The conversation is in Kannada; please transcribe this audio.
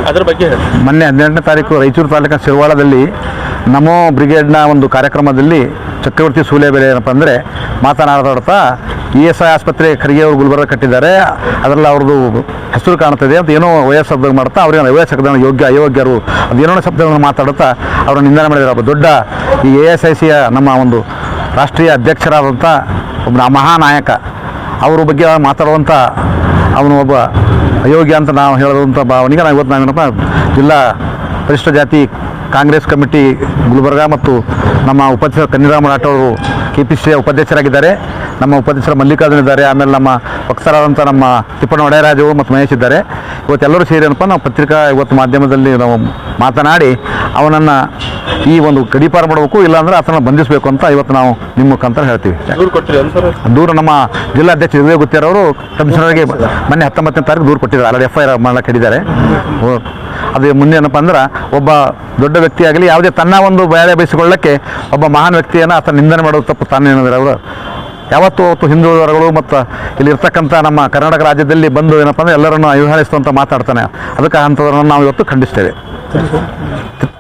ಅದರ ಬಗ್ಗೆ ಮೊನ್ನೆ 18ನೇ ತಾರೀಕು ರಾಯಚೂರು ತಾಲೂಕಿನ ಶಿರವಾಳದಲ್ಲಿ ನಮೋ ಬ್ರಿಗೇಡ್ನ ಒಂದು ಕಾರ್ಯಕ್ರಮದಲ್ಲಿ ಚಕ್ರವರ್ತಿ ಸೂಲೆಬೆಲೆ ಏನಪ್ಪ ಅಂದರೆ ಮಾತನಾಡ್ತಾ ESI ಆಸ್ಪತ್ರೆ ಖರ್ಗೆ ಅವರು ಗುಲ್ಬರ್ಗ ಕಟ್ಟಿದ್ದಾರೆ, ಅದರಲ್ಲಿ ಅವ್ರದ್ದು ಹೆಸರು ಕಾಣ್ತದೆ ಅಂತ ಏನೋ ವಯಸ್ಸು ಶಬ್ದ ಮಾಡ್ತಾ ಅವ್ರಿಗೆ ವಯಸ್ಸು ಶಬ್ದ ಯೋಗ್ಯ ಅಯೋಗ್ಯರು ಅದೇನೋ ಶಬ್ದಗಳನ್ನು ಮಾತಾಡುತ್ತಾ ಅವರ ನಿಂದನೆ ಮಾಡಿದ್ದಾರೆ. ದೊಡ್ಡ ಈ ASICಯ ನಮ್ಮ ಒಂದು ರಾಷ್ಟ್ರೀಯ ಅಧ್ಯಕ್ಷರಾದಂಥ ಒಬ್ಬ ಮಹಾನಾಯಕ ಅವ್ರ ಬಗ್ಗೆ ಮಾತಾಡುವಂಥ ಅವನು ಒಬ್ಬ ಅಯೋಗ್ಯ ಅಂತ ನಾವು ಹೇಳುವಂಥ ಭಾವನೆಗೆ ನಾವು ಇವತ್ತು ನಾವೇನಪ್ಪ ಜಿಲ್ಲಾ ಪರಿಶಿಷ್ಟ ಜಾತಿ ಕಾಂಗ್ರೆಸ್ ಕಮಿಟಿ ಗುಲ್ಬರ್ಗ ಮತ್ತು ನಮ್ಮ ಉಪಾಧ್ಯಕ್ಷ ಕನ್ನಿರಾಮ ರಾಠೋಡ್ ಅವರು KPC ಉಪಾಧ್ಯಕ್ಷರಾಗಿದ್ದಾರೆ, ನಮ್ಮ ಉಪಾಧ್ಯಕ್ಷರ ಮಲ್ಲಿಕಾರ್ಜುನ್ ಇದ್ದಾರೆ, ಆಮೇಲೆ ನಮ್ಮ ವಕ್ತಾರರಾದಂಥ ನಮ್ಮ ತಿಪ್ಪಣ್ಣ ಒಡೆಯರಾಜು ಮತ್ತು ಮಹೇಶ್ ಇದ್ದಾರೆ. ಇವತ್ತೆಲ್ಲರೂ ಸೇರಿ ಏನಪ್ಪ ನಾವು ಪತ್ರಿಕಾ ಇವತ್ತು ಮಾಧ್ಯಮದಲ್ಲಿ ನಾವು ಮಾತನಾಡಿ ಅವನನ್ನು ಈ ಒಂದು ಗಡೀಪಾರು ಮಾಡಬೇಕು, ಇಲ್ಲಾಂದ್ರೆ ಆತನ ಬಂಧಿಸಬೇಕು ಅಂತ ಇವತ್ತು ನಾವು ನಿಮ್ಮ ಮುಖಾಂತರ ಹೇಳ್ತೀವಿ. ದೂರ ನಮ್ಮ ಜಿಲ್ಲಾಧ್ಯಕ್ಷ ವಿವೇಕ್ ಗುತ್ತೇರವರು ಕಮಿಷನರ್ಗೆ ಮೊನ್ನೆ 19ನೇ ತಾರೀಕು ದೂರು ಕೊಟ್ಟಿದ್ದಾರೆ, ಆಲ್ರೆಡಿ FIR ಮಾಡಕ್ಕೆ ಹಿಡಿದ್ದಾರೆ. ಅದು ಮುಂದೆ ಏನಪ್ಪ ಅಂದ್ರೆ ಒಬ್ಬ ದೊಡ್ಡ ವ್ಯಕ್ತಿಯಾಗಲಿ ಯಾವುದೇ ತನ್ನ ಒಂದು ಬೇಳೆ ಬಯಸಿಕೊಳ್ಳಕ್ಕೆ ಒಬ್ಬ ಮಹಾನ್ ವ್ಯಕ್ತಿಯನ್ನು ಆತ ನಿಂದನೆ ಮಾಡೋದು ತಪ್ಪು. ತಾನೇನಂದ್ರೆ ಅವರು ಯಾವತ್ತು ಹಿಂದುಳಿದವರುಗಳು ಮತ್ತು ಇಲ್ಲಿರ್ತಕ್ಕಂಥ ನಮ್ಮ ಕರ್ನಾಟಕ ರಾಜ್ಯದಲ್ಲಿ ಬಂದು ಏನಪ್ಪ ಅಂದರೆ ಎಲ್ಲರನ್ನು ಅವಹೇಳಿಸುವಂತ ಮಾತಾಡ್ತಾನೆ. ಅದಕ್ಕೆ ಅಂಥವ್ರನ್ನು ನಾವು ಇವತ್ತು ಖಂಡಿಸ್ತೇವೆ.